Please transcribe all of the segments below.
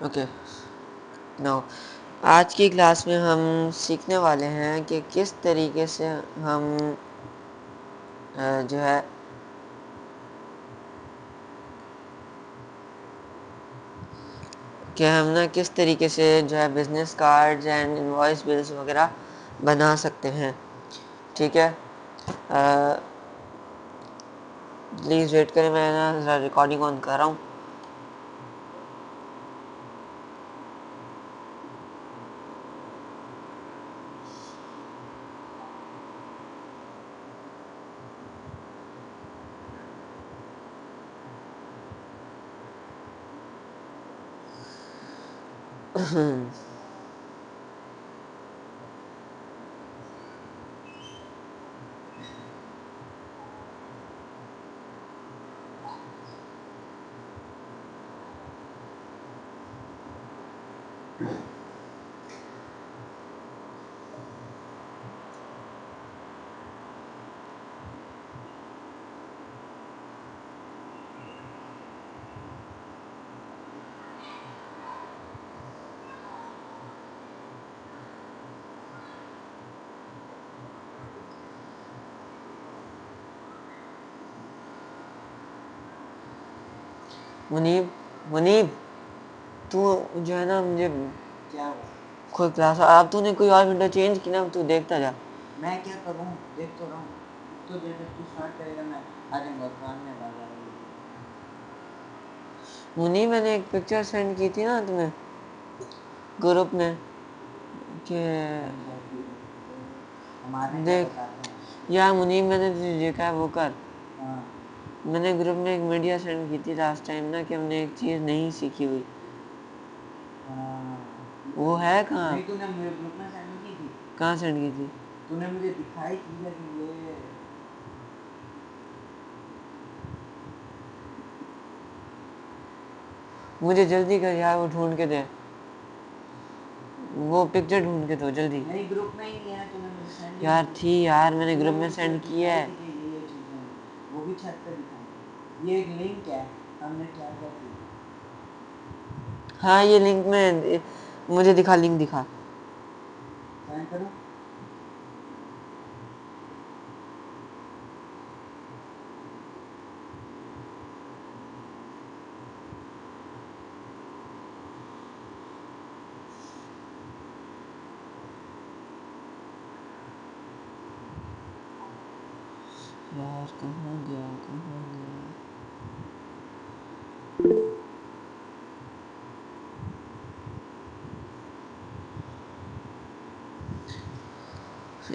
Okay, now आज की class में हम सीखने वाले हैं कि किस तरीके से हम जो है कि हम ना किस तरीके से जो है business cards and invoice bills वगैरह बना सकते हैं। ठीक है, प्लीज़ वेट करें, मैं ना ज़रा रिकॉर्डिंग ऑन कर रहा हूँ। मुनीब, मुनीब, तू जो है ना मुझे क्या कोई क्लास, अब तूने कोई और विंडो चेंज की ना, तू देखता जा। मैं क्या करूं, देख तो रहा हूं। तो जैसे तू स्टार्ट करेगा मैं आ जाऊंगा, काम में बाजार मुनीब, मैंने एक पिक्चर सेंड की थी ना तुम्हें ग्रुप में कि हमारे क्या देख बताते हैं। यार मुनीब, मैंने तुझे देखा है वो कर। हाँ मैंने ग्रुप में एक मीडिया सेंड की थी लास्ट टाइम ना कि हमने एक चीज़ नहीं सीखी हुई। हाँ, वो है कहाँ? नहीं तूने मेरे ग्रुप में सेंड की थी। कहाँ सेंड की थी? तूने मुझे दिखाई थी लेकिन ये मुझे जल्दी कर यार, वो ढूंढ के दे, वो पिक्चर ढूंढ के दो जल्दी। नहीं ग्रुप में ही नहीं है, तूने मुझे सेंड ही यार नहीं की। थी यार, मैंने तूने ग्रुप में मुझे सेंड की दिखाई है। थी कि ये चीज़ें हैं, वो भी छत पे दिखाई। ये एक लिंक है, हमने क्या क्या सीखा। हाँ ये लिंक में मुझे दिखा, लिंक दिखा। सेंड करूं? यार कहाँ गया, कहाँ गया?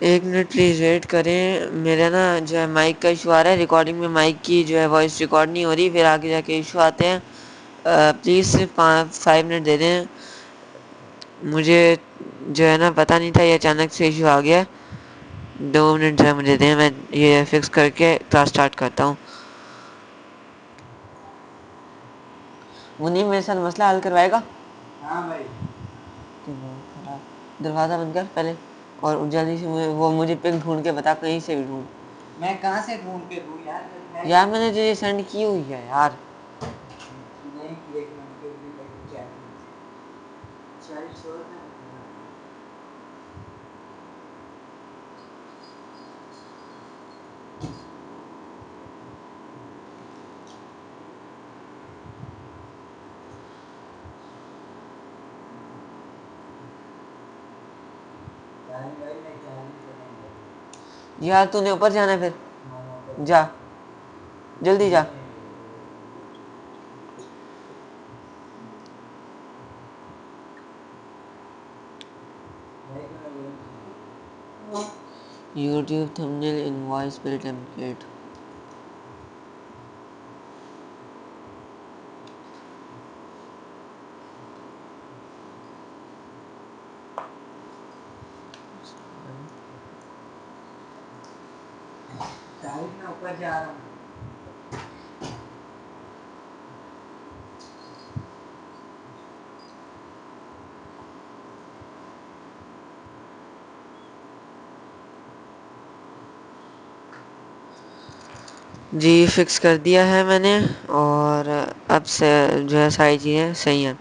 एक मिनट प्लीज़ वेट करें, मेरा ना जो है माइक का इशू आ रहा है, रिकॉर्डिंग में माइक की जो है वॉइस रिकॉर्ड नहीं हो रही, फिर आगे जाके इशू आते हैं। प्लीज़ सिर्फ 5 मिनट दे दें मुझे, जो है ना पता नहीं था ये अचानक से इशू आ गया। 2 मिनट जो है मुझे दें, मैं ये फिक्स करके क्लास स्टार्ट करता हूँ। मुनीम मेरे साथ मसला हल करवाएगा? हाँ भाई। दिमाग खराब, दरवाज़ा बंद कर पहले, और जल्दी से वो मुझे पिक ढूंढ के बता, कहीं से भी ढूंढ। मैं कहाँ से ढूंढ के दूँ यार, मेरी है यार ही मैंने तुझे सेंड की हुई है यार। नहीं की। एक मिनट फिर भी भाई चैट में चल छोड़ ना। भाई मैं चार्जिंग पे नहीं लगी। यार तूने ऊपर जाना है, हाँ मैं ऊपर फिर जा जा, रहा जल्दी हूँ। जा। नहीं भाई तूने बोल YouTube thumbnail invoice bill template. Sahib मैं ऊपर जा रहा हूँ। जी फिक्स कर दिया है मैंने, और अब से जो है सारी चीज़ें सही हैं।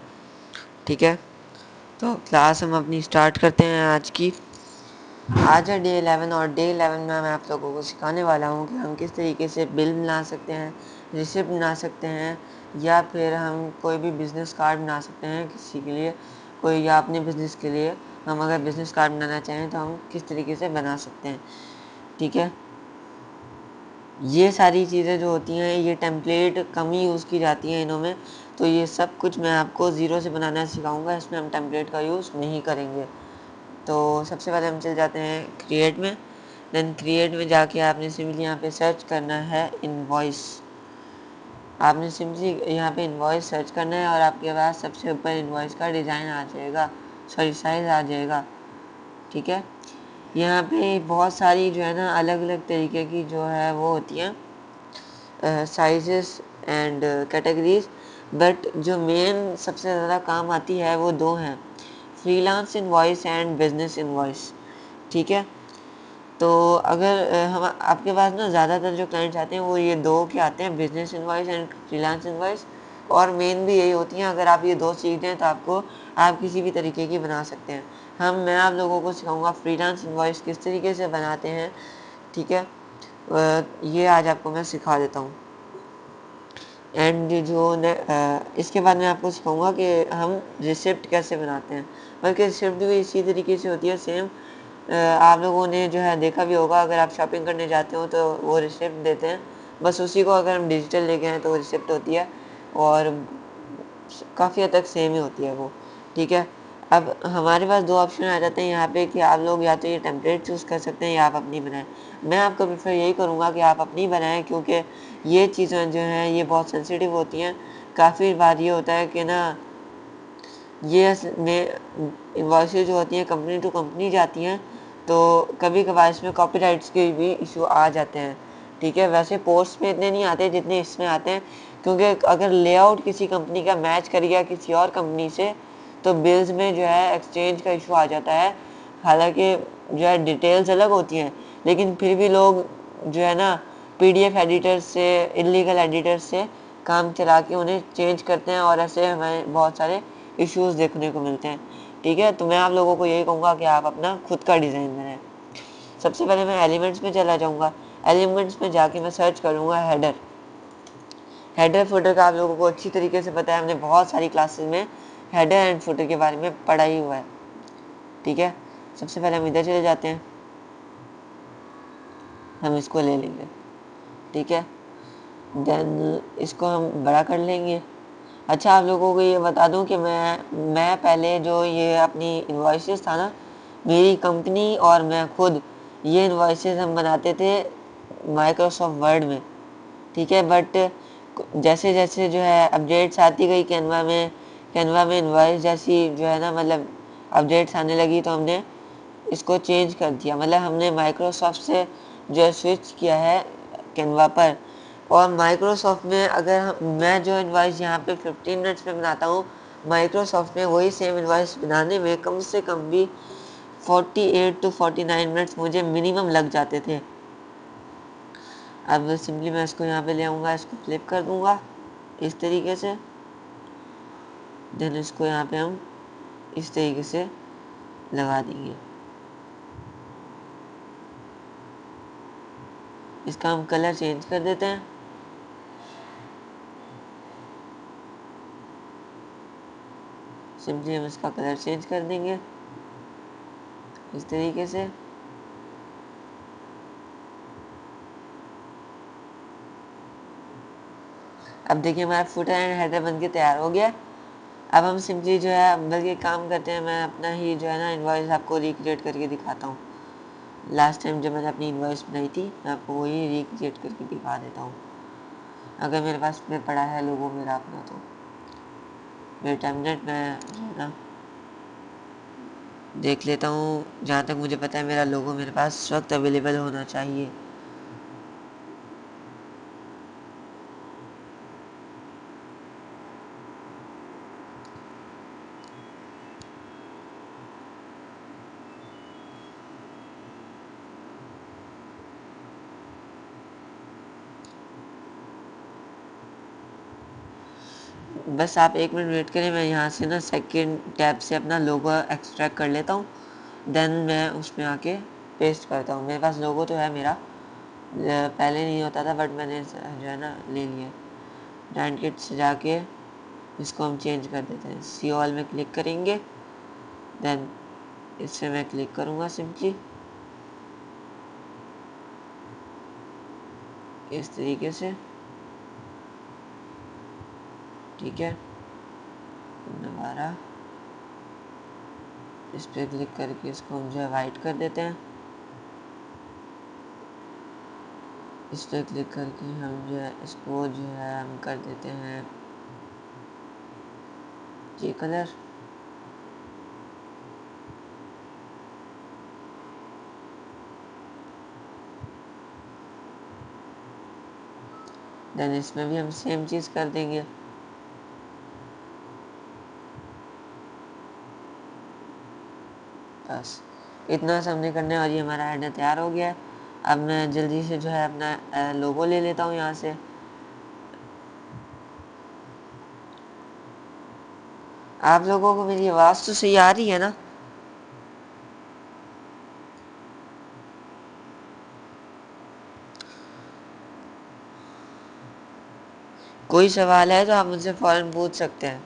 ठीक है, तो क्लास हम अपनी स्टार्ट करते हैं आज की। आज है डे 11 और डे 11 में मैं आप लोगों को सिखाने वाला हूँ कि हम किस तरीके से बिल बना सकते हैं, रिसिप्ट बना सकते हैं, या फिर हम कोई भी बिज़नेस कार्ड बना सकते हैं किसी के लिए, कोई या अपने बिज़नेस के लिए हम अगर बिज़नेस कार्ड बनाना चाहें तो हम किस तरीके से बना सकते हैं। ठीक है, ये सारी चीज़ें जो होती हैं ये टेम्पलेट कम ही यूज़ की जाती हैं इनों में, तो ये सब कुछ मैं आपको ज़ीरो से बनाना सिखाऊंगा, इसमें हम टेम्पलेट का यूज़ नहीं करेंगे। तो सबसे पहले हम चल जाते हैं क्रिएट में। देन क्रिएट में जाके आपने सिंपली यहाँ पे सर्च करना है इनवॉइस। आपने सिंपली यहाँ पे इनवॉइस सर्च करना है और आपके पास सबसे ऊपर इनवॉइस का डिज़ाइन आ जाएगा, सॉरी साइज़ आ जाएगा। ठीक है, यहाँ पे बहुत सारी जो है ना अलग अलग तरीके की जो है वो होती हैं साइजेस एंड कैटेगरीज, बट जो मेन सबसे ज़्यादा काम आती है वो दो हैं, freelance invoice and business invoice. ठीक है, तो अगर हम आपके पास ना ज़्यादातर जो क्लाइंट्स आते हैं वो ये दो के आते हैं, business invoice and freelance invoice, और मेन भी यही होती हैं। अगर आप ये दो सीख दें तो आपको आप किसी भी तरीके की बना सकते हैं। मैं आप लोगों को सिखाऊंगा फ्रीलांस इनवॉइस किस तरीके से बनाते हैं। ठीक है, ये आज आपको मैं सिखा देता हूँ। एंड इसके बाद मैं आपको सिखाऊंगा कि हम रिसिप्ट कैसे बनाते हैं, बल्कि रिसिप्ट भी इसी तरीके से होती है सेम। आप लोगों ने जो है देखा भी होगा, अगर आप शॉपिंग करने जाते हो तो वो रिसिप्ट देते हैं, बस उसी को अगर हम डिजिटल लेके आए तो वो रिसिप्ट होती है, और काफ़ी हद तक सेम ही होती है वो। ठीक है, अब हमारे पास दो ऑप्शन आ जाते हैं यहाँ पे कि आप लोग या तो ये टेम्पलेट चूज़ कर सकते हैं या आप अपनी बनाएं। मैं आपको प्रेफर यही करूँगा कि आप अपनी बनाएं, क्योंकि ये चीज़ें जो हैं ये बहुत सेंसिटिव होती हैं। काफ़ी बार ये होता है कि ना ये में इन्वॉइसेज जो होती हैं कंपनी टू कंपनी जाती हैं, तो कभी कभार इसमें कॉपीराइट्स के भी इशू आ जाते हैं। ठीक है, वैसे पोस्ट में इतने नहीं आते जितने इसमें आते हैं, क्योंकि अगर लेआउट किसी कंपनी का मैच कर गया किसी और कंपनी से तो बिल्स में जो है एक्सचेंज का इशू आ जाता है। हालांकि जो है डिटेल्स अलग होती हैं, लेकिन फिर भी लोग जो है ना पीडीएफ एडिटर से, इलीगल एडिटर से काम चला के उन्हें चेंज करते हैं, और ऐसे हमें बहुत सारे इश्यूज देखने को मिलते हैं। ठीक है, तो मैं आप लोगों को यही कहूँगा कि आप अपना खुद का डिज़ाइन बनाएं। सबसे पहले मैं एलिमेंट्स में चला जाऊँगा। एलिमेंट्स में जाके मैं सर्च करूँगा हेडर। हेडर फुटर का आप लोगों को अच्छी तरीके से पता है, हमने बहुत सारी क्लासेस में हेडर एंड फुटर के बारे में पढ़ा ही हुआ है। ठीक है, सबसे पहले हम इधर चले जाते हैं, हम इसको ले लेंगे। ठीक है, देन इसको हम बड़ा कर लेंगे। अच्छा, आप लोगों को ये बता दूं कि मैं पहले जो ये अपनी इन्वॉइसेस था ना, मेरी कंपनी और मैं खुद ये इन्वॉइसेस हम बनाते थे माइक्रोसॉफ्ट वर्ड में। ठीक है, बट जैसे जैसे जो है अपडेट्स आती गई कैनवा में इन्वॉइस जैसी जो है ना मतलब अपडेट्स आने लगी, तो हमने इसको चेंज कर दिया। मतलब हमने माइक्रोसॉफ्ट से जो है स्विच किया है कैनवा पर। और माइक्रोसॉफ्ट में मैं जो इन्वाइस यहाँ पे 15 मिनट्स में बनाता हूँ, माइक्रोसॉफ्ट में वही सेम इन्वाइस बनाने में कम से कम भी 48 टू 49 मिनट्स मुझे मिनिमम लग जाते थे। अब सिंपली मैं इसको यहाँ पे ले आऊँगा, इसको फ्लिप कर दूँगा इस तरीके से। देन इसको यहाँ पे हम इस तरीके से लगा देंगे। इसका हम कलर चेंज कर देते हैं। सिंपली हम इसका कलर चेंज कर देंगे इस तरीके से। अब देखिए हमारा फुटर एंड हेडर बन के तैयार हो गया। अब हम सिंपली जो है बल्कि काम करते हैं, मैं अपना ही जो है ना इन्वॉइस आपको रिक्रिएट करके दिखाता हूँ। लास्ट टाइम जब मैंने अपनी इन्वॉइस बनाई थी, मैं आपको वही रिक्रिएट करके दिखा देता हूँ। अगर मेरे पास में पड़ा है लोगो मेरा अपना, तो मेरे टेम्पलेट में जो है ना देख लेता हूँ। जहाँ तक मुझे पता है मेरा लोगो मेरे पास इस वक्त अवेलेबल होना चाहिए। बस आप 1 मिनट वेट करें, मैं यहाँ से ना सेकंड टैब से अपना लोगो एक्सट्रैक्ट कर लेता हूँ, देन मैं उसमें आके पेस्ट करता हूँ। मेरे पास लोगो तो है मेरा, पहले नहीं होता था बट मैंने जो है ना ले लिया। ब्रांड किट से जाके इसको हम चेंज कर देते हैं। सी ऑल में क्लिक करेंगे, देन इससे मैं क्लिक करूँगा सिंपली इस तरीके से, ठीक है। दोबारा इस पर क्लिक करके इसको हम जो है वाइट कर देते हैं। इस पर क्लिक करके हम जो है इसको जो है हम कर देते हैं ये कलर। देन इसमें भी हम सेम चीज़ कर देंगे। बस इतना सा हमने करना है और ये हमारा हेडर तैयार हो गया है। अब मैं जल्दी से जो है अपना लोगो ले लेता हूँ यहाँ से। आप लोगों को मेरी आवाज़ तो सही आ रही है ना? कोई सवाल है तो आप मुझसे फ़ौरन पूछ सकते हैं।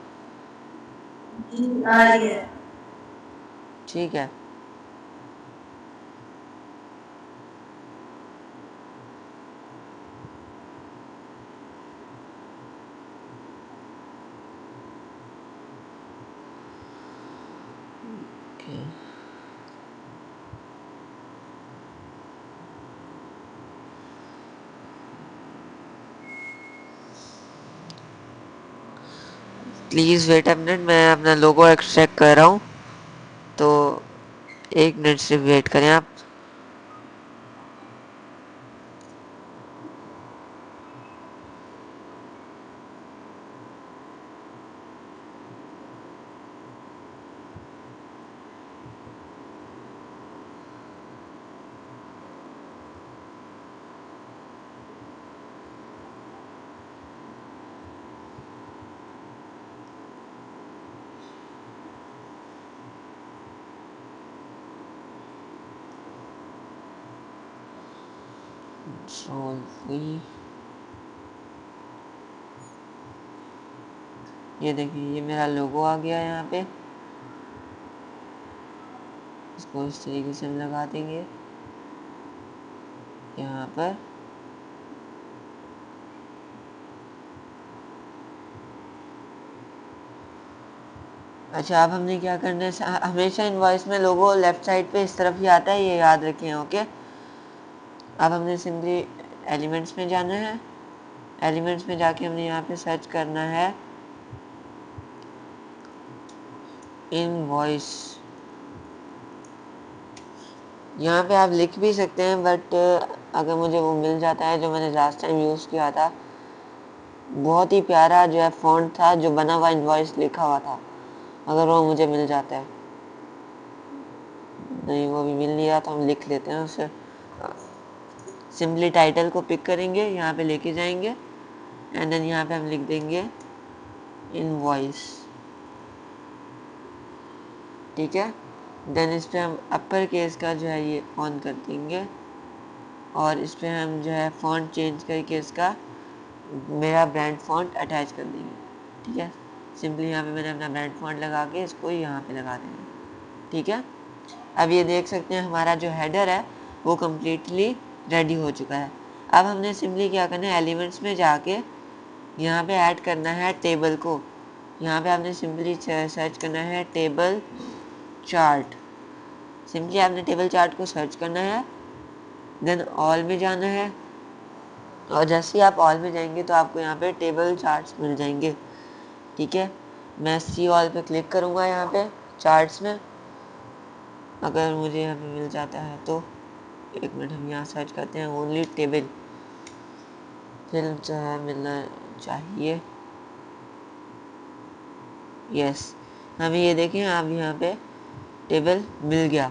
आ रही है। ठीक है। Okay, please wait a minute, मैं अपना लोगो एक्सट्रैक्ट कर रहा हूँ, तो 1 मिनट सिर्फ वेट करें आप। ये देखिए, ये मेरा लोगो आ गया है यहाँ पे। इसको इस तरीके से हम लगा देंगे यहाँ पर। अच्छा, अब हमने क्या करना है, हमेशा इनवॉइस में लोगो लेफ्ट साइड पे इस तरफ ही आता है, ये याद रखें। ओके, अब हमने सिंपली एलिमेंट्स में जाना है। एलिमेंट्स में जाके हमने यहाँ पे सर्च करना है इनवॉइस। यहाँ पे आप लिख भी सकते हैं बट अगर मुझे वो मिल जाता है जो मैंने लास्ट टाइम यूज़ किया था, बहुत ही प्यारा जो है फ़ॉन्ट था, जो बना हुआ इनवॉइस लिखा हुआ था, अगर वो मुझे मिल जाता है। नहीं, वो भी मिल नहीं रहा तो हम लिख लेते हैं उसे। सिंपली टाइटल को पिक करेंगे, यहाँ पे लेके जाएंगे एंड देन यहाँ पे हम लिख देंगे इनवॉइस, ठीक है। देन इस पर हम अपर केस का जो है ये ऑन कर देंगे और इस पर हम जो है फ़ॉन्ट चेंज करके इसका मेरा ब्रांड फ़ॉन्ट अटैच कर देंगे, ठीक है। सिंपली यहाँ पे मैंने अपना ब्रांड फ़ॉन्ट लगा के इसको यहाँ पे लगा देंगे, ठीक है। अब ये देख सकते हैं हमारा जो हेडर है वो कम्प्लीटली रेडी हो चुका है। अब हमने सिंपली क्या करना है, एलिमेंट्स में जाके यहाँ पे ऐड करना है टेबल को। यहाँ पे आपने सिंपली सर्च करना है टेबल चार्ट। सिंपली आपने टेबल चार्ट को सर्च करना है, देन ऑल में जाना है और जैसे ही आप ऑल में जाएंगे तो आपको यहाँ पे टेबल चार्ट्स मिल जाएंगे, ठीक है। मैं सी ऑल पे क्लिक करूँगा यहाँ पे चार्ट्स में, अगर मुझे यहाँ पे मिल जाता है तो। 1 मिनट, हम यहाँ सर्च करते हैं ओनली टेबल, फिर जो है मिलना चाहिए। यस, हमें ये देखें आप यहाँ पे टेबल मिल गया।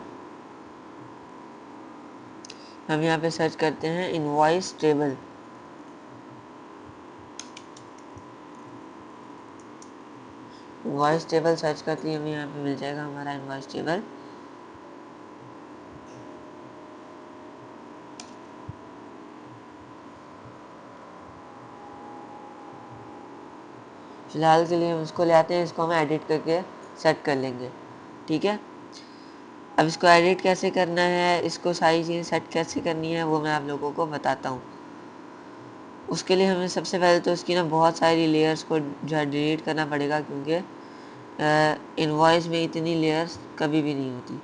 हम यहाँ पे सर्च करते हैं invoice table. Invoice table search करते ही हमें यहाँ पे मिल जाएगा हमारा इनवॉइस टेबल। फिलहाल के लिए हम इसको ले आते हैं, इसको हम एडिट करके सेट कर लेंगे। ठीक है, अब इसको एडिट कैसे करना है, इसको सारी चीज़ें सेट कैसे करनी है, वो मैं आप लोगों को बताता हूँ। उसके लिए हमें सबसे पहले तो इसकी ना बहुत सारी लेयर्स को जो है डिलीट करना पड़ेगा, क्योंकि इनवॉइस में इतनी लेयर्स कभी भी नहीं होती।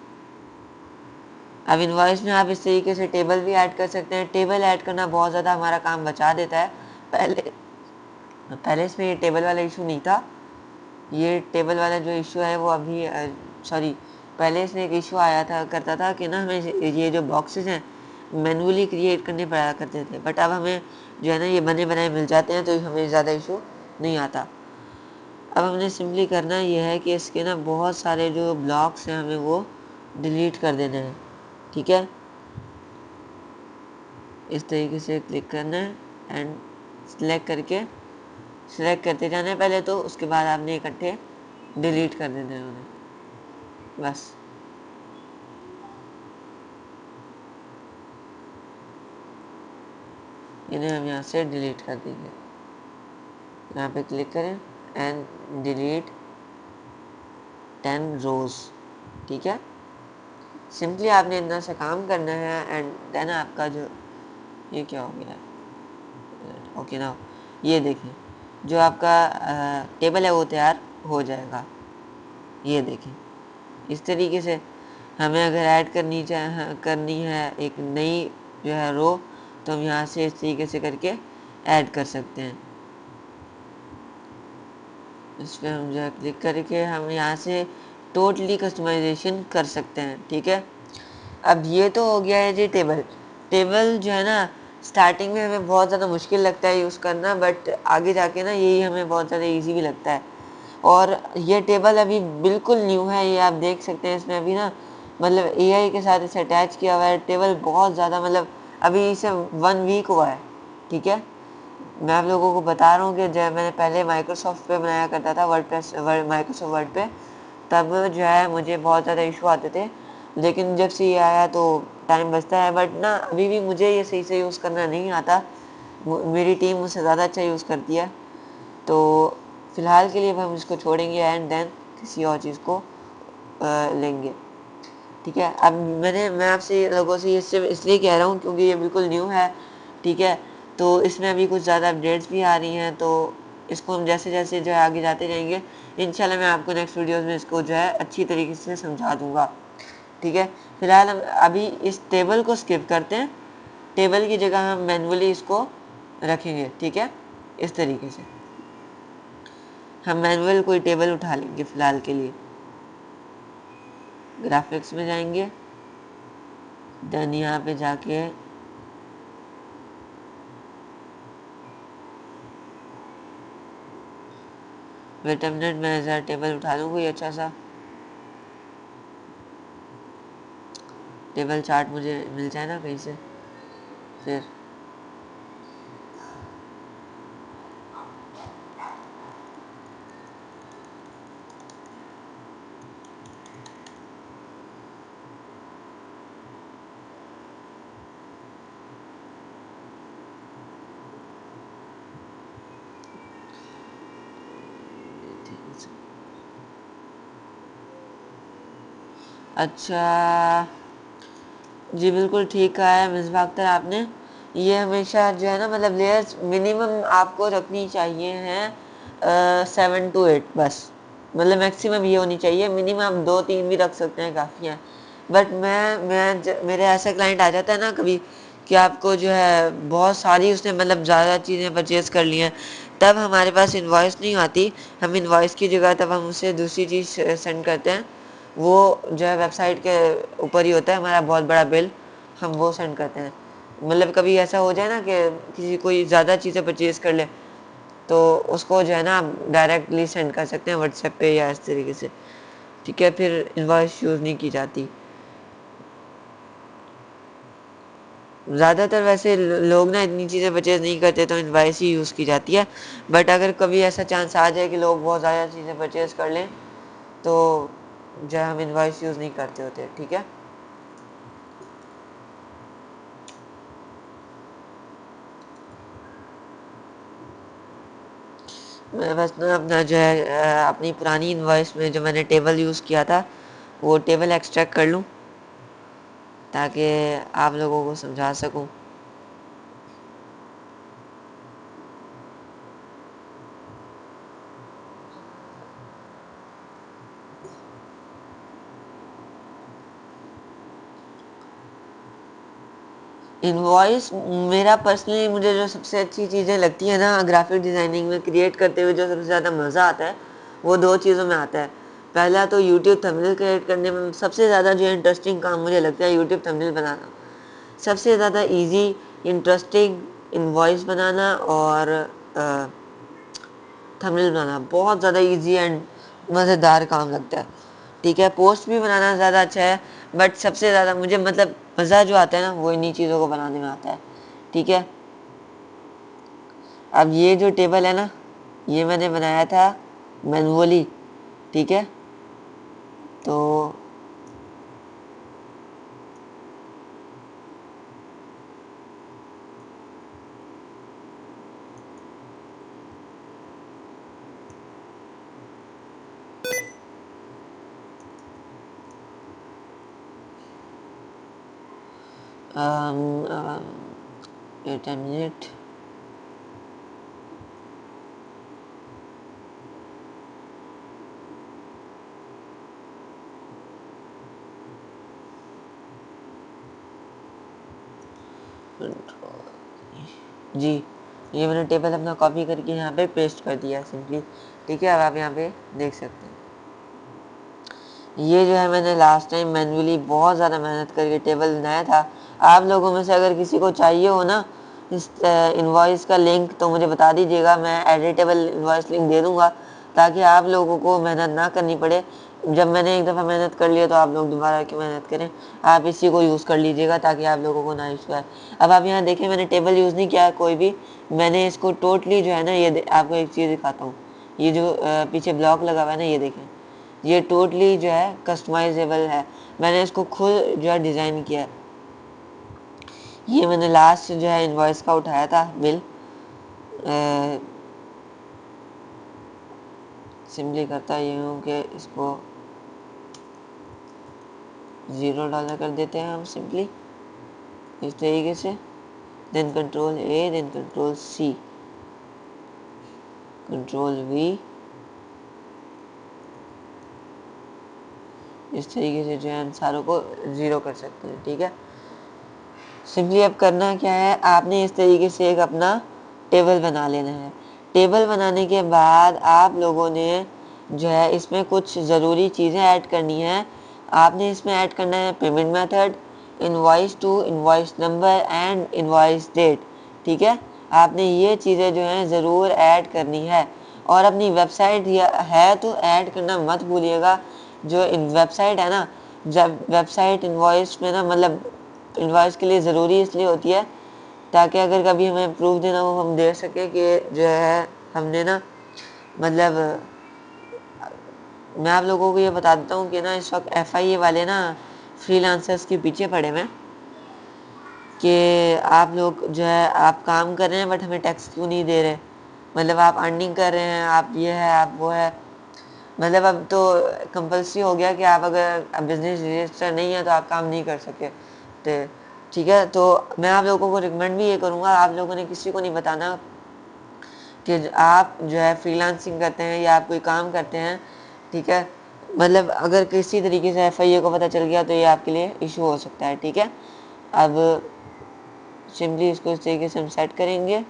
अब इनवॉइस में आप इस तरीके से टेबल भी ऐड कर सकते हैं। टेबल ऐड करना बहुत ज़्यादा हमारा काम बचा देता है। पहले इसमें ये टेबल वाला इशू नहीं था। ये टेबल वाला जो इशू है वो अभी सॉरी, पहले इसमें एक इशू आया था करता था कि ना हमें ये जो बॉक्सेस हैं मैनुअली क्रिएट करने पड़ा करते थे, बट अब हमें जो है ना ये बने बनाए मिल जाते हैं, तो हमें ज़्यादा इशू नहीं आता। अब हमने सिंपली करना ये है कि इसके ना बहुत सारे जो ब्लॉक्स हैं हमें वो डिलीट कर देने हैं। ठीक है, इस तरीके से क्लिक करना है एंड सिलेक्ट करते जाना है पहले, तो उसके बाद आपने इकट्ठे डिलीट कर देना है उन्हें, बस। इन्हें हम यहाँ से डिलीट कर देंगे। यहाँ पे क्लिक करें एंड डिलीट 10 रोज। ठीक है, सिंपली आपने इतना सा काम करना है एंड देन आपका जो ये क्या हो गया है, ओके ना, ये देखिए जो आपका टेबल है वो तैयार हो जाएगा। ये देखें, इस तरीके से हमें अगर ऐड करनी है एक नई जो है रो, तो हम यहाँ से इस तरीके से करके ऐड कर सकते हैं। इस पर हम जो है क्लिक करके हम यहाँ से टोटली कस्टमाइजेशन कर सकते हैं। ठीक है, अब ये तो हो गया है जी टेबल। टेबल जो है ना स्टार्टिंग में हमें बहुत ज़्यादा मुश्किल लगता है यूज़ करना, बट आगे जाके ना यही हमें बहुत ज़्यादा इजी भी लगता है। और ये टेबल अभी बिल्कुल न्यू है, ये आप देख सकते हैं। इसमें अभी ना मतलब एआई के साथ इसे अटैच किया हुआ है। टेबल बहुत ज़्यादा मतलब अभी इसे 1 वीक हुआ है। ठीक है, मैं आप लोगों को बता रहा हूँ कि जब मैंने पहले माइक्रोसॉफ्ट पे बनाया करता था माइक्रोसॉफ्ट वर्ड पे, तब जो है मुझे बहुत ज़्यादा इशू आते थे। लेकिन जब से ये आया तो टाइम बचता है, बट ना अभी भी मुझे ये सही से यूज़ करना नहीं आता। मेरी टीम मुझसे ज़्यादा अच्छा यूज़ करती है, तो फ़िलहाल के लिए हम इसको छोड़ेंगे एंड देन किसी और चीज़ को लेंगे। ठीक है, अब मैं आपसे लोगों से इससे इसलिए कह रहा हूँ क्योंकि ये बिल्कुल न्यू है। ठीक है, तो इसमें अभी कुछ ज़्यादा अपडेट्स भी आ रही हैं, तो इसको हम जैसे जैसे जो है आगे जाते जाएंगे, इंशाल्लाह मैं आपको नेक्स्ट वीडियोस में इसको जो है अच्छी तरीके से समझा दूँगा। ठीक है, फिलहाल हम अभी इस टेबल को स्किप करते हैं। टेबल की जगह हम मैनुअली इसको रखेंगे। ठीक है, इस तरीके से हम मैनुअल कोई टेबल उठा लेंगे फ़िलहाल के लिए। ग्राफिक्स में जाएंगे, देन यहाँ पे जाके वेट अ मिनट, मैं ज़रा टेबल उठा लूँ कोई अच्छा सा टेबल चार्ट मुझे मिल जाए ना कहीं से। फिर अच्छा, जी बिल्कुल ठीक कहा है मिसबा अख्तर आपने। ये हमेशा जो है ना मतलब लेयर्स मिनिमम आपको रखनी चाहिए हैं 7 to 8 बस। मतलब मैक्सिमम ये होनी चाहिए, मिनिमम 2-3 भी रख सकते हैं, काफ़ी है। बट मेरे ऐसा क्लाइंट आ जाता है ना कभी कि आपको जो है बहुत सारी उसने मतलब ज़्यादा चीज़ें परचेज़ कर ली हैं, तब हमारे पास इनवॉइस नहीं आती। हम इनवॉइस की जगह तब हम उसे दूसरी चीज़ सेंड करते हैं। वो जो है वेबसाइट के ऊपर ही होता है हमारा बहुत बड़ा बिल, हम वो सेंड करते हैं। मतलब कभी ऐसा हो जाए ना कि किसी कोई ज़्यादा चीज़ें परचेज़ कर ले, तो उसको जो है ना आप डायरेक्टली सेंड कर सकते हैं व्हाट्सएप पे या इस तरीके से। ठीक है, फिर इनवॉइस यूज़ नहीं की जाती। ज़्यादातर वैसे लोग ना इतनी चीज़ें परचेज़ नहीं करते, तो इनवॉइस ही यूज़ की जाती है। बट अगर कभी ऐसा चांस आ जाए कि लोग बहुत ज़्यादा चीज़ें परचेज़ कर लें, तो जो है हम इनवॉइस यूज़ नहीं करते होते। ठीक है, मैं बस ना अपना जो है अपनी पुरानी इनवॉइस में जो मैंने टेबल यूज़ किया था, वो टेबल एक्सट्रैक्ट कर लूँ ताकि आप लोगों को समझा सकूँ। इनवॉइस मेरा पर्सनली, मुझे जो सबसे अच्छी चीज़ें लगती है ना ग्राफिक डिज़ाइनिंग में क्रिएट करते हुए, जो सबसे ज़्यादा मज़ा आता है वो दो चीज़ों में आता है। पहला तो यूट्यूब थंबनेल क्रिएट करने में सबसे ज़्यादा जो इंटरेस्टिंग काम मुझे लगता है यूट्यूब थंबनेल बनाना। सबसे ज़्यादा इजी, इंटरेस्टिंग इनवॉइस बनाना और थंबनेल बनाना बहुत ज़्यादा इजी एंड मज़ेदार काम लगता है। ठीक है, पोस्ट भी बनाना ज़्यादा अच्छा है, बट सबसे ज़्यादा मुझे मतलब मज़ा जो आता है ना वो इन्हीं चीज़ों को बनाने में आता है। ठीक है, अब ये जो टेबल है ना, ये मैंने बनाया था मैनुअली। ठीक है, तो वेट अ मिनट। जी, ये मैंने टेबल अपना कॉपी करके यहाँ पे पेस्ट कर दिया सिंपली। ठीक है, अब आप यहाँ पे देख सकते हैं, ये जो है मैंने लास्ट टाइम मैन्युअली बहुत ज़्यादा मेहनत करके टेबल बनाया था। आप लोगों में से अगर किसी को चाहिए हो ना इस इनवॉइस का लिंक, तो मुझे बता दीजिएगा, मैं एडिटेबल इनवॉइस लिंक दे दूँगा ताकि आप लोगों को मेहनत ना करनी पड़े। जब मैंने एक दफ़ा मेहनत कर लिया तो आप लोग दोबारा क्यों मेहनत करें। आप इसी को यूज़ कर लीजिएगा ताकि आप लोगों को ना इशू आए। अब आप यहाँ देखें, मैंने टेबल यूज़ नहीं किया कोई भी, मैंने इसको टोटली जो है ना, ये आपको एक चीज़ दिखाता हूँ। ये जो पीछे ब्लॉक लगा हुआ है ना, ये देखें, ये टोटली जो है कस्टमाइजेबल है। मैंने इसको खुद जो है डिज़ाइन किया है। ये मैंने लास्ट जो है इनवॉइस का उठाया था बिल। सिंपली करता ये हूँ कि इसको $0 कर देते हैं हम सिंपली इस तरीके से। Then control A, then control C, control V, इस तरीके से जो है हम सारों को 0 कर सकते हैं। ठीक है, सिंपली अब करना क्या है, आपने इस तरीके से एक अपना टेबल बना लेना है। टेबल बनाने के बाद आप लोगों ने जो है इसमें कुछ ज़रूरी चीज़ें ऐड करनी है। आपने इसमें ऐड करना है payment method, invoice to, invoice number and invoice date. ठीक है, आपने ये चीज़ें जो हैं ज़रूर ऐड करनी है। और अपनी वेबसाइट है तो ऐड करना मत भूलिएगा। जो वेबसाइट है ना, जब वेबसाइट इनवॉइस में ना, मतलब इनवॉइस के लिए ज़रूरी इसलिए होती है ताकि अगर कभी हमें प्रूफ देना हो, हम दे सकें कि जो है हमने ना, मतलब मैं आप लोगों को ये बता देता हूँ कि ना इस वक्त FIA वाले ना फ्रीलांसर्स के पीछे पड़े हुए हैं कि आप लोग जो है आप काम कर रहे हैं बट हमें टैक्स क्यों नहीं दे रहे। मतलब आप अर्निंग कर रहे हैं, आप ये है, आप वो है। मतलब अब तो कंपलसरी हो गया कि आप अगर बिजनेस रजिस्टर नहीं है तो आप काम नहीं कर सकते। तो ठीक है, तो मैं आप लोगों को रिकमेंड भी ये करूँगा, आप लोगों ने किसी को नहीं बताना कि आप जो है फ्रीलांसिंग करते हैं या आप कोई काम करते हैं। ठीक है, मतलब अगर किसी तरीके से FIA को पता चल गया तो ये आपके लिए इशू हो सकता है। ठीक है, अब सिंपली इसको इस तरीके से हम सेट करेंगे।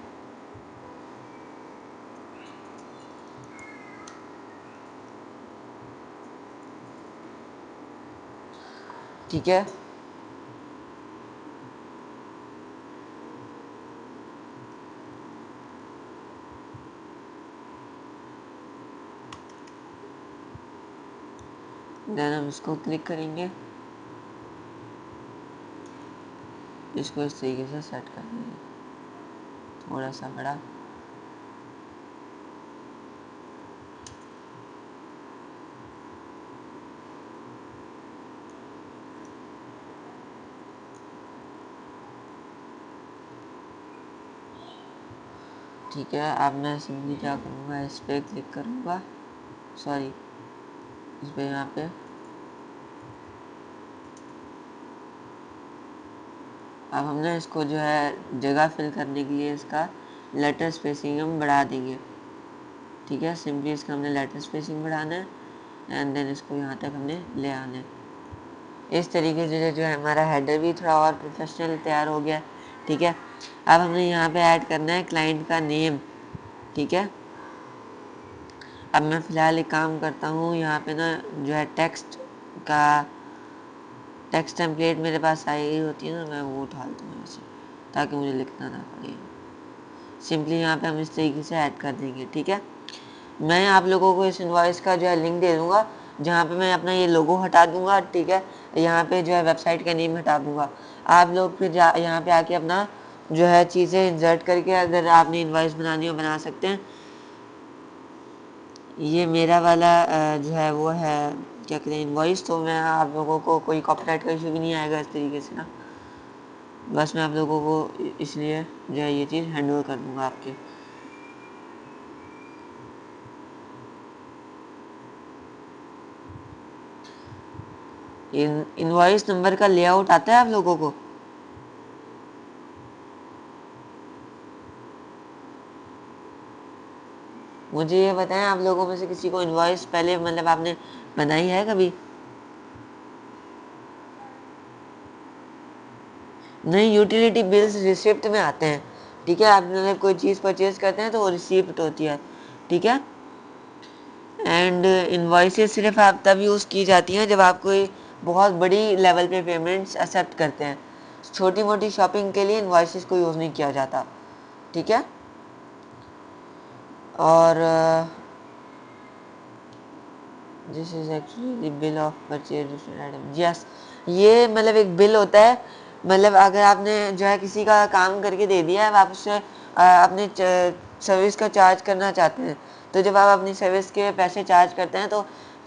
ठीक है, देन हम इसको क्लिक करेंगे, इसको इस तरीके से सेट कर देंगे, थोड़ा सा बड़ा। ठीक है, अब मैं सिंपली क्या करूँगा, इस पर क्लिक करूँगा, सॉरी इस पर, यहाँ पे अब हम ना इसको जो है जगह फिल करने के लिए इसका लेटर स्पेसिंग हम बढ़ा देंगे। ठीक है, सिंपली इसका हमने लेटर स्पेसिंग बढ़ाना है एंड देन इसको यहाँ तक हमने ले आना है। इस तरीके से जो है हमारा हेडर भी थोड़ा और प्रोफेशनल तैयार हो गया। ठीक है, अब हमने यहाँ पे ऐड करना है क्लाइंट का नेम। ठीक है, अब मैं फ़िलहाल एक काम करता हूँ, यहाँ पे ना जो है टेक्स्ट टेम्पलेट मेरे पास आई होती है ना, मैं वो डालता हूँ ऐसे, ताकि मुझे लिखना ना पड़े। सिंपली यहाँ पे हम इस तरीके से ऐड कर देंगे। ठीक है, मैं आप लोगों को इस इनवॉइस का जो है लिंक दे दूँगा, जहाँ पे मैं अपना ये लोगो हटा दूँगा। ठीक है, यहाँ पे जो है वेबसाइट का नेम हटा दूँगा। आप लोग फिर यहाँ पे आके अपना जो है चीज़ें इंसर्ट करके अगर आपने इनवॉइस बनानी हो बना सकते हैं। ये मेरा वाला जो है वो है क्या कहते हैं इनवॉइस, तो मैं आप लोगों को कोई कॉपीराइट का इशू भी नहीं आएगा इस तरीके से ना, बस मैं आप लोगों को इसलिए जो है ये चीज़ हैंडओवर कर दूँगा आपके। इनवॉइस नंबर का लेआउट आता है आप लोगों को? मुझे ये बताएं, आप लोगों में से किसी को इनवॉइस पहले मतलब आपने बनाई है कभी? नहीं, यूटिलिटी बिल्स रिसिप्ट में आते हैं। ठीक है, आप मतलब कोई चीज़ परचेज करते हैं तो वो रिसिप्ट होती है। ठीक है, एंड इनवॉइसेस सिर्फ आप तब यूज़ की जाती हैं जब आप कोई बहुत बड़ी लेवल पे पेमेंट्स एक्सेप्ट करते हैं। छोटी मोटी शॉपिंग के लिए इनवॉइसेस को यूज़ नहीं किया जाता। ठीक है, और this is actually the bill of purchase item. Yes, ये मतलब एक बिल होता है, मतलब अगर आपने जो है किसी का काम करके दे दिया है, आप उससे अपने सर्विस का चार्ज करना चाहते हैं, तो जब आप अपनी सर्विस के पैसे चार्ज करते हैं तो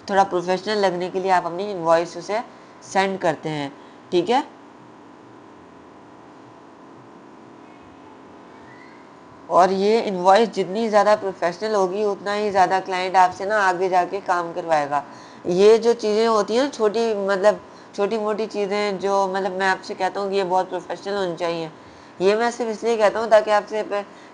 थोड़ा प्रोफेशनल लगने के लिए आप अपनी इनवॉइस उसे सेंड करते हैं। ठीक है, और ये इनवॉइस जितनी ज़्यादा प्रोफेशनल होगी उतना ही ज़्यादा क्लाइंट आपसे ना आगे जाके काम करवाएगा। ये जो चीज़ें होती हैं छोटी मतलब छोटी मोटी चीज़ें जो मतलब मैं आपसे कहता हूँ कि ये बहुत प्रोफेशनल होनी चाहिए, ये मैं सिर्फ इसलिए कहता हूँ ताकि आपसे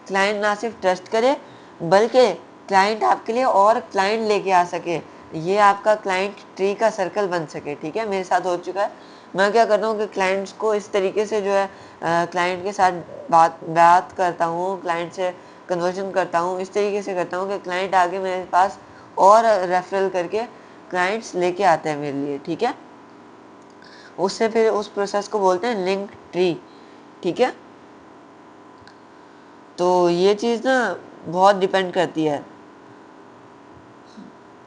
क्लाइंट ना सिर्फ ट्रस्ट करे बल्कि क्लाइंट आपके लिए और क्लाइंट लेके आ सके, ये आपका क्लाइंट ट्री का सर्कल बन सके। ठीक है, मेरे साथ हो चुका है। मैं क्या करता हूँ कि क्लाइंट्स को इस तरीके से जो है क्लाइंट के साथ बात बात करता हूँ, क्लाइंट से कन्वर्जन करता हूँ, इस तरीके से करता हूँ कि क्लाइंट आगे मेरे पास और रेफरल करके क्लाइंट्स लेके आते हैं मेरे लिए। ठीक है, उससे फिर उस प्रोसेस को बोलते हैं लिंक ट्री। ठीक है, तो ये चीज़ ना बहुत डिपेंड करती है।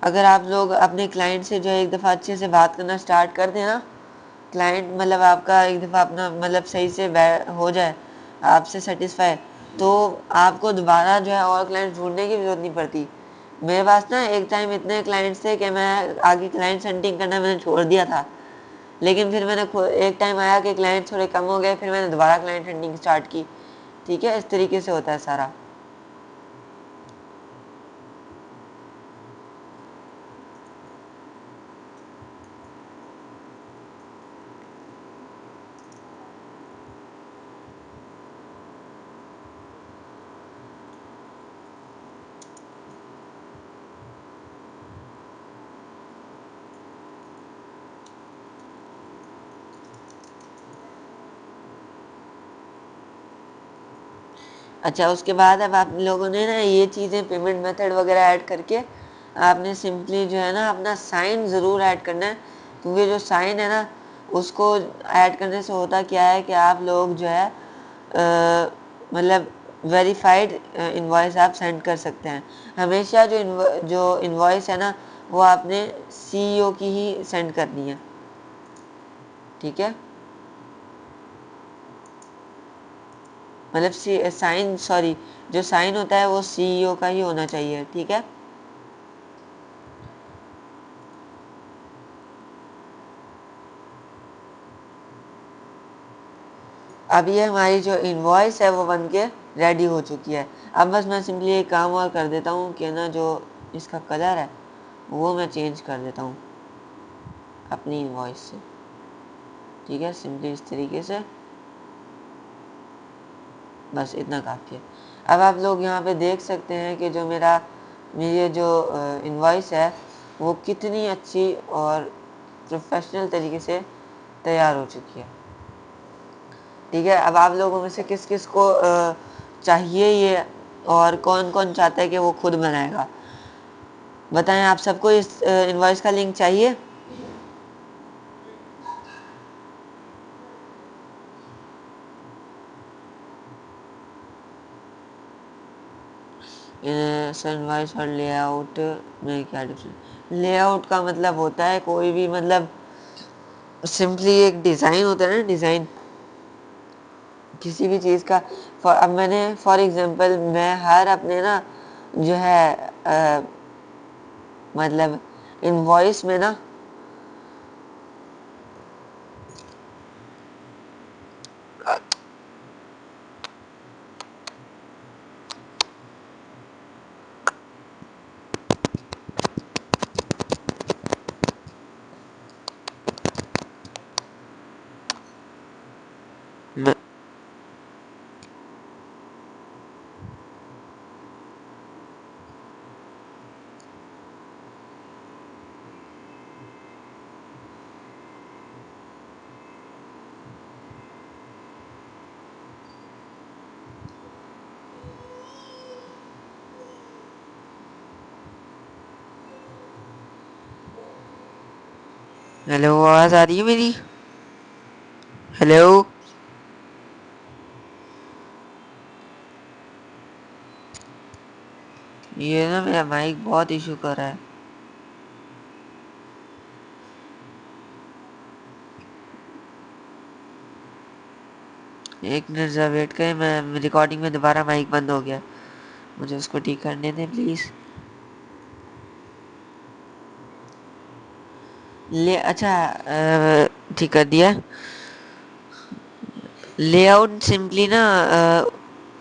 अगर आप लोग अपने क्लाइंट से जो है एक दफ़ा अच्छे से बात करना स्टार्ट कर दें ना, क्लाइंट मतलब आपका एक दफ़ा अपना मतलब सही से हो जाए, आपसे सेटिस्फाई, तो आपको दोबारा जो है और क्लाइंट ढूंढने की ज़रूरत नहीं पड़ती। मेरे पास ना एक टाइम इतने क्लाइंट्स थे कि मैं आगे क्लाइंट हंटिंग करना मैंने छोड़ दिया था, लेकिन फिर मैंने एक टाइम आया कि क्लाइंट थोड़े कम हो गए, फिर मैंने दोबारा क्लाइंट हंटिंग स्टार्ट की। ठीक है, इस तरीके से होता है सारा। अच्छा, उसके बाद अब आप लोगों ने ना ये चीज़ें पेमेंट मेथड वगैरह ऐड करके आपने सिंपली जो है ना अपना साइन ज़रूर ऐड करना है, क्योंकि जो साइन है ना उसको ऐड करने से होता क्या है कि आप लोग जो है मतलब वेरीफाइड इनवॉइस आप सेंड कर सकते हैं। हमेशा जो इनवॉइस है ना वो आपने सीईओ की ही सेंड करनी है। ठीक है, मतलब साइन, सॉरी, जो साइन होता है वो सीईओ का ही होना चाहिए, ठीक है। अब ये हमारी जो इनवॉइस है वो बन के रेडी हो चुकी है। अब बस मैं सिंपली एक काम और कर देता हूँ कि ना जो इसका कलर है वो मैं चेंज कर देता हूँ अपनी इनवॉइस से, ठीक है, सिंपली इस तरीके से, बस इतना काफ़ी है। अब आप लोग यहाँ पे देख सकते हैं कि जो मेरी जो इनवॉइस है वो कितनी अच्छी और प्रोफेशनल तरीके से तैयार हो चुकी है, ठीक है। अब आप लोगों में से किस किस को चाहिए ये, और कौन कौन चाहता है कि वो खुद बनाएगा, बताएं। आप सबको इस इनवॉइस का लिंक चाहिए? इनवॉइस और लेआउट में क्या डिफरेंस? लेआउट का मतलब होता है कोई भी, मतलब सिंपली एक डिज़ाइन होता है ना, डिज़ाइन किसी भी चीज़ का। अब मैंने फॉर एग्जांपल मैं हर अपने ना जो है मतलब इनवॉइस में ना मैं, हेलो, आवाज़ आ रही है मेरी? हेलो, ये ना मेरा माइक बहुत इशू कर रहा है। एक मिनट ज़रा वेट करें, मैं रिकॉर्डिंग में दोबारा माइक बंद हो गया, मुझे उसको ठीक करने दें प्लीज़। अच्छा, ठीक कर दिया। लेआउट सिंपली ना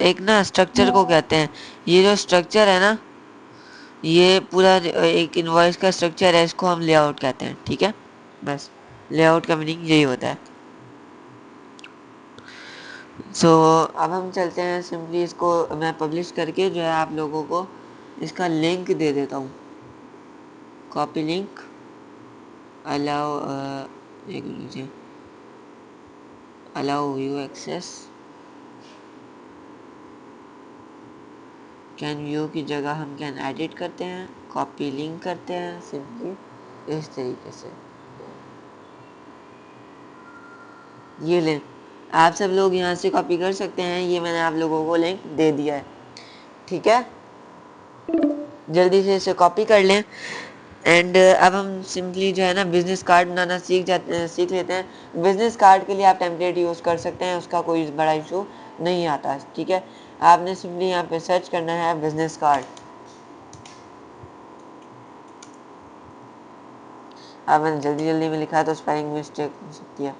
एक ना स्ट्रक्चर को कहते हैं। ये जो स्ट्रक्चर है ना, ये पूरा एक इनवॉइस का स्ट्रक्चर है, इसको हम लेआउट कहते हैं, ठीक है। बस लेआउट का मीनिंग यही होता है। सो अब हम चलते हैं, सिंपली इसको मैं पब्लिश करके जो है आप लोगों को इसका लिंक दे देता हूँ। कॉपी लिंक, अलाउ, एक मिनट, allow view access, can view की जगह हम कैन एडिट करते हैं, कॉपी लिंक करते हैं सिंपली इस तरीके से। ये लिंक आप सब लोग यहाँ से कॉपी कर सकते हैं, ये मैंने आप लोगों को लिंक दे दिया है, ठीक है। जल्दी से इसे कॉपी कर लें। एंड अब हम सिंपली जो है ना बिजनेस कार्ड बनाना सीख लेते हैं। बिजनेस कार्ड के लिए आप टेम्पलेट यूज़ कर सकते हैं, उसका कोई बड़ा इशू नहीं आता, ठीक है। आपने सिंपली यहाँ पे सर्च करना है बिजनेस कार्ड। अब मैंने जल्दी जल्दी में लिखा है तो स्पेलिंग मिस्टेक हो सकती है।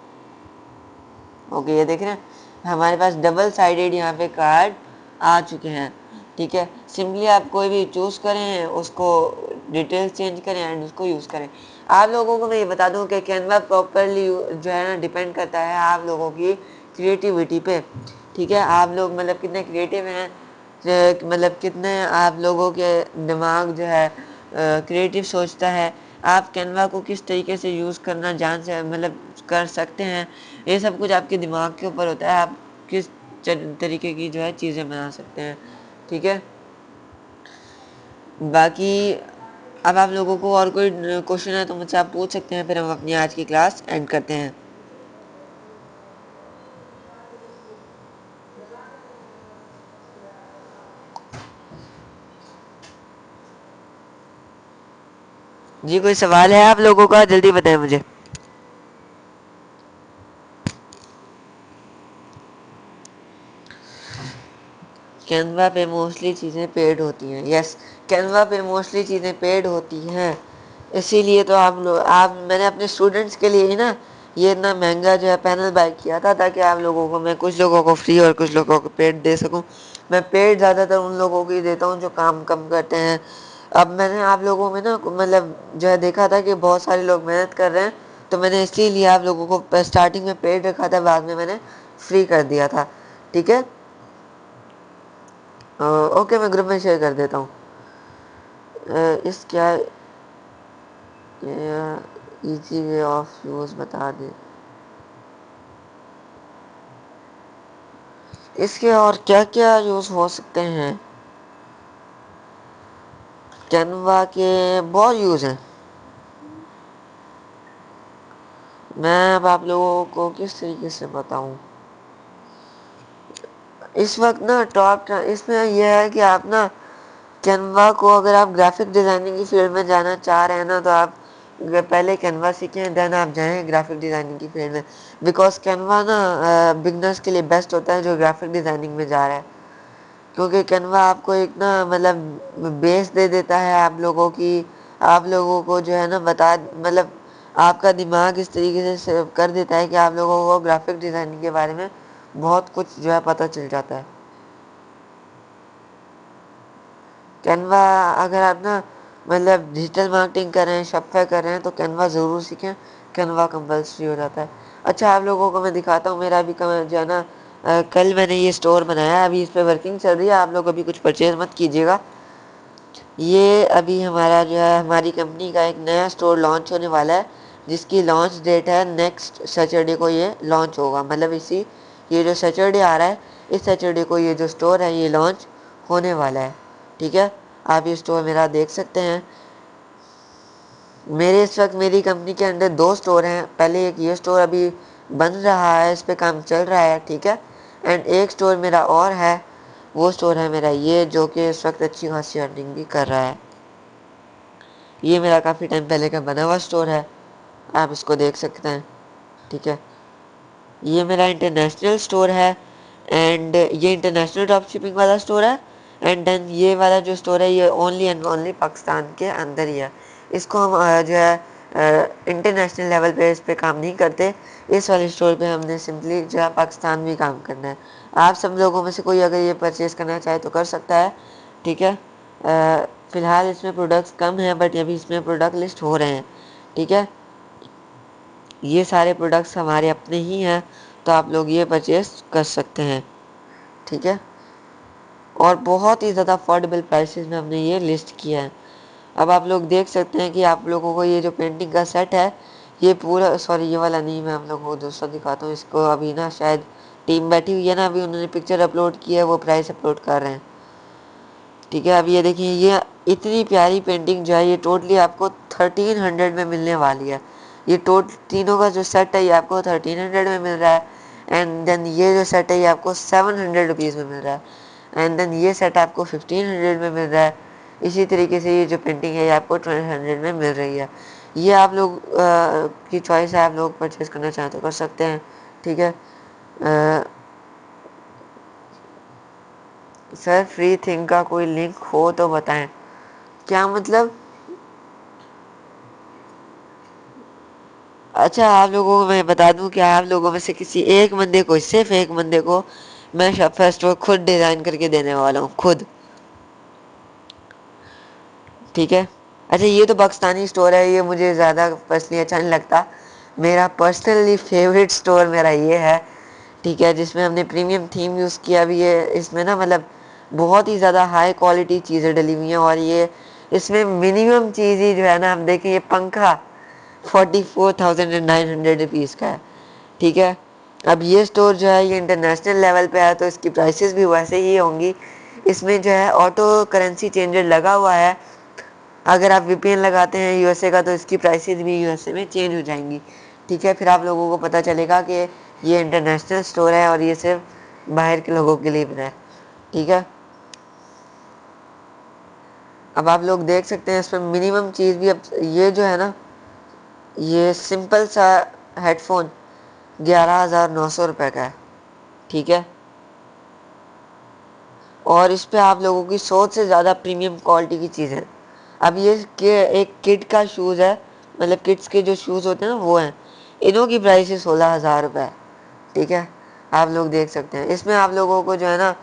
ओके, ये देख रहे हैं हमारे पास डबल साइडेड यहाँ पे कार्ड आ चुके हैं, ठीक है। सिंपली आप कोई भी चूज़ करें, उसको डिटेल्स चेंज करें एंड उसको यूज़ करें। आप लोगों को मैं ये बता दूं कि कैनवा प्रॉपरली जो है ना डिपेंड करता है आप लोगों की क्रिएटिविटी पे, ठीक है। आप लोग मतलब कितने क्रिएटिव हैं, मतलब कितने आप लोगों के दिमाग जो है क्रिएटिव सोचता है, आप कैनवा को किस तरीके से यूज़ करना जान से मतलब कर सकते हैं, ये सब कुछ आपके दिमाग के ऊपर होता है। आप किस तरीके की जो है चीज़ें बना सकते हैं, ठीक है। बाकी अब आप लोगों को और कोई क्वेश्चन है तो मुझसे आप पूछ सकते हैं, फिर हम अपनी आज की क्लास एंड करते हैं। जी, कोई सवाल है आप लोगों का, जल्दी बताएं मुझे। कैनवा पे मोस्टली चीज़ें पेड होती हैं। यस, कैनवा पे मोस्टली चीज़ें पेड होती हैं, इसीलिए तो आप लोग आप मैंने अपने स्टूडेंट्स के लिए ही ना ये इतना महंगा जो है पैनल बाय किया था, ताकि आप लोगों को मैं कुछ लोगों को फ्री और कुछ लोगों को पेड दे सकूं। मैं पेड ज़्यादातर उन लोगों को ही देता हूं जो काम कम करते हैं। अब मैंने आप लोगों में ना मतलब जो है देखा था कि बहुत सारे लोग मेहनत कर रहे हैं, तो मैंने इसीलिए आप लोगों को स्टार्टिंग में पेड रखा था, बाद में मैंने फ्री कर दिया था। ठीक है, ओके, मैं ग्रुप में शेयर कर देता हूँ। इस क्या इजी वे ऑफ यूज़ बता दे, इसके और क्या क्या यूज़ हो सकते हैं। कैनवा के बहुत यूज़ हैं। मैं अब आप लोगों को किस तरीके से बताऊं। इस वक्त ना टॉप इसमें यह है कि आप ना कैनवा को, अगर आप ग्राफिक डिज़ाइनिंग की फील्ड में जाना चाह रहे हैं ना, तो आप पहले कैनवा सीखें, देन आप जाएं ग्राफिक डिज़ाइनिंग की फील्ड में। बिकॉज कैनवा ना बिगनर्स के लिए बेस्ट होता है जो ग्राफिक डिज़ाइनिंग में जा रहा है, क्योंकि कैनवा आपको एक ना मतलब बेस दे देता है आप लोगों की, आप लोगों को जो है ना बता मतलब आपका दिमाग इस तरीके से कर देता है कि आप लोगों को ग्राफिक डिज़ाइनिंग के बारे में बहुत कुछ जो है पता चल जाता है। कैनवा अगर आप ना मतलब डिजिटल मार्केटिंग कर रहे हैं, शॉपिफाई कर रहे हैं, तो कैनवा ज़रूर सीखें। कैनवा कंपल्सरी हो जाता है। अच्छा, आप लोगों को मैं दिखाता हूँ, मेरा अभी जो है ना कल मैंने ये स्टोर बनाया, अभी इस पर वर्किंग चल रही है। आप लोग अभी कुछ परचेज मत कीजिएगा। ये अभी हमारा जो है हमारी कंपनी का एक नया स्टोर लॉन्च होने वाला है, जिसकी लॉन्च डेट है नेक्स्ट सैटरडे को ये लॉन्च होगा। मतलब इसी ये जो सैटरडे आ रहा है, इस सैटरडे को ये जो स्टोर है ये लॉन्च होने वाला है। ठीक है, आप ये स्टोर मेरा देख सकते हैं। मेरे इस वक्त मेरी कंपनी के अंदर 2 स्टोर हैं। पहले एक ये स्टोर अभी बन रहा है, इस पे काम चल रहा है। ठीक है, एंड एक स्टोर मेरा और है, वो स्टोर है मेरा ये, जो कि इस वक्त अच्छी खासी अर्निंग भी कर रहा है। ये मेरा काफ़ी टाइम पहले का बना हुआ स्टोर है, आप इसको देख सकते हैं। ठीक है, ये मेरा इंटरनेशनल स्टोर है, एंड ये इंटरनेशनल ड्रॉप शिपिंग वाला स्टोर है। एंड देन ये वाला जो स्टोर है ये ओनली एंड ओनली पाकिस्तान के अंदर ही है। इसको हम जो है इंटरनेशनल लेवल पे इस पे काम नहीं करते। इस वाले स्टोर पे हमने सिंपली जो है पाकिस्तान में काम करना है। आप सब लोगों में से कोई अगर ये परचेज़ करना चाहे तो कर सकता है। ठीक है, फ़िलहाल इसमें प्रोडक्ट्स कम हैं, बट अभी इसमें प्रोडक्ट लिस्ट हो रहे हैं। ठीक है, ये सारे प्रोडक्ट्स हमारे अपने ही हैं, तो आप लोग ये परचेस कर सकते हैं। ठीक है, और बहुत ही ज़्यादा अफोर्डेबल प्राइसेस में हमने ये लिस्ट किया है। अब आप लोग देख सकते हैं कि आप लोगों को ये जो पेंटिंग का सेट है, ये पूरा, सॉरी ये वाला नहीं, मैं आप लोगों को दूसरा दिखाता हूँ। इसको अभी ना शायद टीम बैठी हुई है ना, अभी उन्होंने पिक्चर अपलोड की है, वो प्राइस अपलोड कर रहे हैं। ठीक है, अब ये देखिए, ये इतनी प्यारी पेंटिंग जो है ये टोटली आपको 1300 में मिलने वाली है। ये तीनों का जो सेट है ये आपको 1300 में मिल रहा है। एंड देन ये जो सेट है ये आपको 700 रुपीज़ में मिल रहा है। एंड देन ये सेट आपको 1500 में मिल रहा है। इसी तरीके से ये जो पेंटिंग है ये आपको 1200 में मिल रही है। ये आप लोग की चॉइस है, आप लोग परचेज़ करना चाहें तो कर सकते हैं। ठीक है, सर फ्री थिंग का कोई लिंक हो तो बताएं। क्या मतलब? अच्छा, आप लोगों को मैं बता दूं कि आप लोगों में से किसी एक बंदे को, सिर्फ एक बंदे को मैं शॉपिफाई स्टोर खुद डिज़ाइन करके देने वाला हूँ, खुद। ठीक है, अच्छा ये तो पाकिस्तानी स्टोर है, ये मुझे ज़्यादा पर्सनली अच्छा नहीं लगता। मेरा पर्सनली फेवरेट स्टोर मेरा ये है। ठीक है, जिसमें हमने प्रीमियम थीम यूज़ किया भी है। इसमें ना मतलब बहुत ही ज़्यादा हाई क्वालिटी चीज़ें डली हुई हैं, और ये इसमें मिनिमम चीज़ ही जो है ना, हम देखें ये पंखा 44,900 रुपीज़ का है। ठीक है, अब ये स्टोर जो है ये इंटरनेशनल लेवल पे है, तो इसकी प्राइसेस भी वैसे ही होंगी। इसमें जो है ऑटो करेंसी चेंजर लगा हुआ है। अगर आप वीपीएन लगाते हैं यूएसए का, तो इसकी प्राइसेस भी यूएसए में चेंज हो जाएंगी। ठीक है, फिर आप लोगों को पता चलेगा कि ये इंटरनेशनल स्टोर है और ये सिर्फ बाहर के लोगों के लिए बना है। ठीक है, अब आप लोग देख सकते हैं इसमें मिनिमम चीज़ भी, अब ये जो है ना, ये सिंपल सा हेडफोन 11,900 रुपये का है। ठीक है, और इस पे आप लोगों की 100 से ज़्यादा प्रीमियम क्वालिटी की चीज़ें। अब ये एक किड का शूज़ है, मतलब किड्स के जो शूज़ होते हैं ना वो हैं। इनों की प्राइस है 16,000 रुपये। ठीक है, आप लोग देख सकते हैं। इसमें आप लोगों को जो है ना,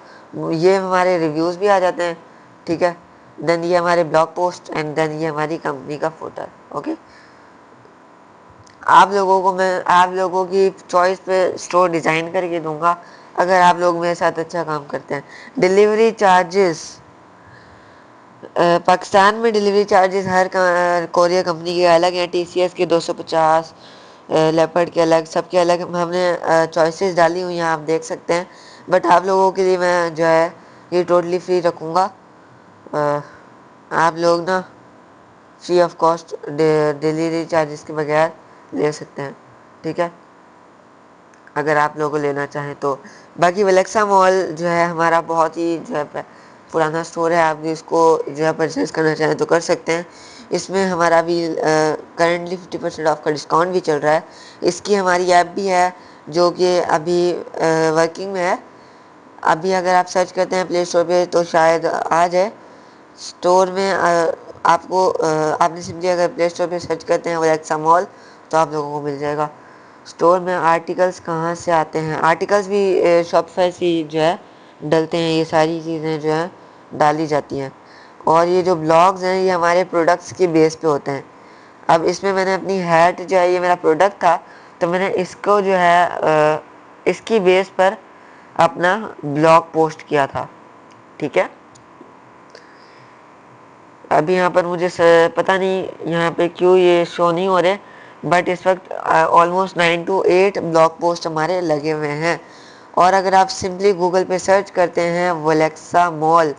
ये हमारे रिव्यूज़ भी आ जाते हैं। ठीक है, देन ये हमारे ब्लॉग पोस्ट एंड देन ये हमारी कंपनी का फोटो। ओके, आप लोगों की चॉइस पे स्टोर डिज़ाइन करके दूंगा अगर आप लोग मेरे साथ अच्छा काम करते हैं। डिलीवरी चार्जेस, पाकिस्तान में डिलीवरी चार्जेस हर कोरियर कंपनी के अलग हैं। टीसीएस के 250, लेपर्ड के अलग, सबके अलग हमने चॉइसेस डाली हुई हैं, आप देख सकते हैं। बट आप लोगों के लिए मैं जो है ये टोटली फ्री रखूँगा। आप लोग ना free of cost delivery charges के बगैर ले सकते हैं। ठीक है, अगर आप लोगों को लेना चाहें तो। बाकी वलेक्सा मॉल जो है हमारा बहुत ही जो है पुराना स्टोर है। आप भी इसको जो है परचेज़ करना चाहें तो कर सकते हैं। इसमें हमारा भी करंटली 50% ऑफ का डिस्काउंट भी चल रहा है। इसकी हमारी ऐप भी है जो कि अभी वर्किंग में है। अभी अगर आप सर्च करते हैं प्ले स्टोर पे तो शायद आ जाए। स्टोर में आपने सिंपली अगर प्ले स्टोर पे सर्च करते हैं वलेक्सा मॉल तो आप लोगों को मिल जाएगा। स्टोर में आर्टिकल्स कहाँ से आते हैं, आर्टिकल्स भी शॉपिफाई से जो है डलते हैं। ये सारी चीज़ें जो है डाली जाती हैं। और ये जो ब्लॉग्स हैं ये हमारे प्रोडक्ट्स के बेस पे होते हैं। अब इसमें मैंने अपनी हैट जो है, ये मेरा प्रोडक्ट था तो मैंने इसको जो है इसकी बेस पर अपना ब्लॉग पोस्ट किया था। ठीक है, अभी यहाँ पर मुझे पता नहीं यहाँ पे क्यों ये शो नहीं हो रहे, बट इस वक्त ऑलमोस्ट 9 to 8 ब्लॉग पोस्ट हमारे लगे हुए हैं। और अगर आप सिंपली गूगल पे सर्च करते हैं वलेक्सा मॉल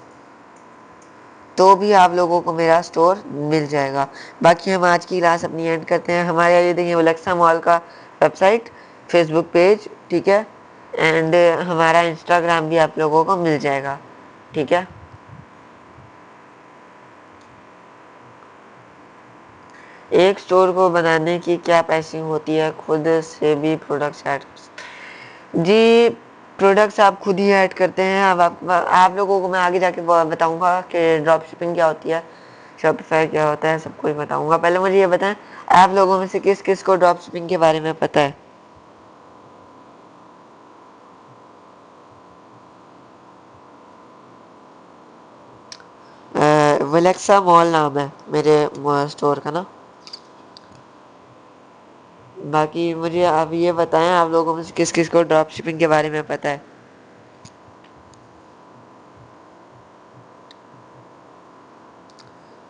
तो भी आप लोगों को मेरा स्टोर मिल जाएगा। बाकी हम आज की क्लास अपनी एंड करते हैं। हमारे ये देखिए वलेक्सा मॉल का वेबसाइट, फेसबुक पेज, ठीक है, एंड हमारा इंस्टाग्राम भी आप लोगों को मिल जाएगा। ठीक है, एक स्टोर को बनाने की क्या प्राइसिंग होती है, खुद से भी प्रोडक्ट्स ऐड? जी, प्रोडक्ट्स आप खुद ही ऐड करते हैं। अब आप लोगों को मैं आगे जाके बताऊंगा कि ड्रॉप शिपिंग क्या होती है, शॉपिफाई क्या होता है, सब कुछ बताऊंगा। पहले मुझे ये बताएं, आप लोगों में से किस किस को ड्रॉप शिपिंग के बारे में पता है? वलेक्सा मॉल नाम है मेरे स्टोर का ना। बाकी मुझे आप ये बताएं, आप लोगों में से किस किस को ड्रॉप शिपिंग के बारे में पता है?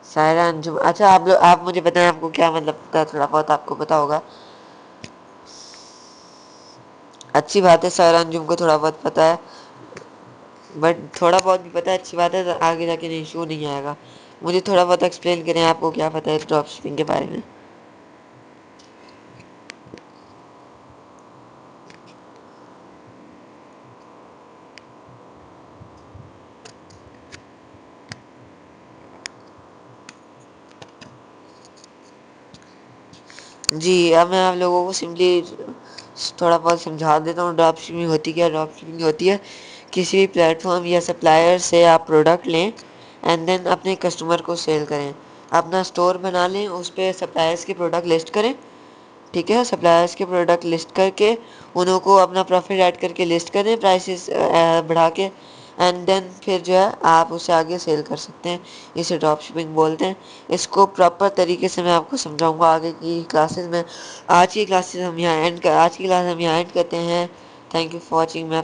सायरा अंजुम, अच्छा आप मुझे बताएं आपको क्या मतलब पता है, थोड़ा बहुत आपको पता होगा। अच्छी बात है, सायरा अंजुम को थोड़ा बहुत पता है, बट थोड़ा बहुत भी पता है अच्छी बात है, तो आगे जाके नहीं इशू नहीं आएगा। मुझे थोड़ा बहुत एक्सप्लेन करें आपको क्या पता है ड्रॉप शिपिंग के बारे में। जी, अब मैं आप लोगों को सिंपली थोड़ा बहुत समझा देता हूँ ड्रॉप शिपिंग होती क्या है। ड्रॉप शिपिंग होती है किसी भी प्लेटफॉर्म या सप्लायर से आप प्रोडक्ट लें एंड देन अपने कस्टमर को सेल करें। अपना स्टोर बना लें, उस पर सप्लायर्स के प्रोडक्ट लिस्ट करें। ठीक है, सप्लायर्स के प्रोडक्ट लिस्ट करके उन्हों को अपना प्रॉफिट ऐड करके लिस्ट करें, प्राइसेस बढ़ा के, एंड देन फिर जो है आप उसे आगे सेल कर सकते हैं। इसे ड्रॉप शिपिंग बोलते हैं। इसको प्रॉपर तरीके से मैं आपको समझाऊंगा आगे की क्लासेस में। आज की क्लास हम यहाँ एंड करते हैं। Thank you for watching. मैं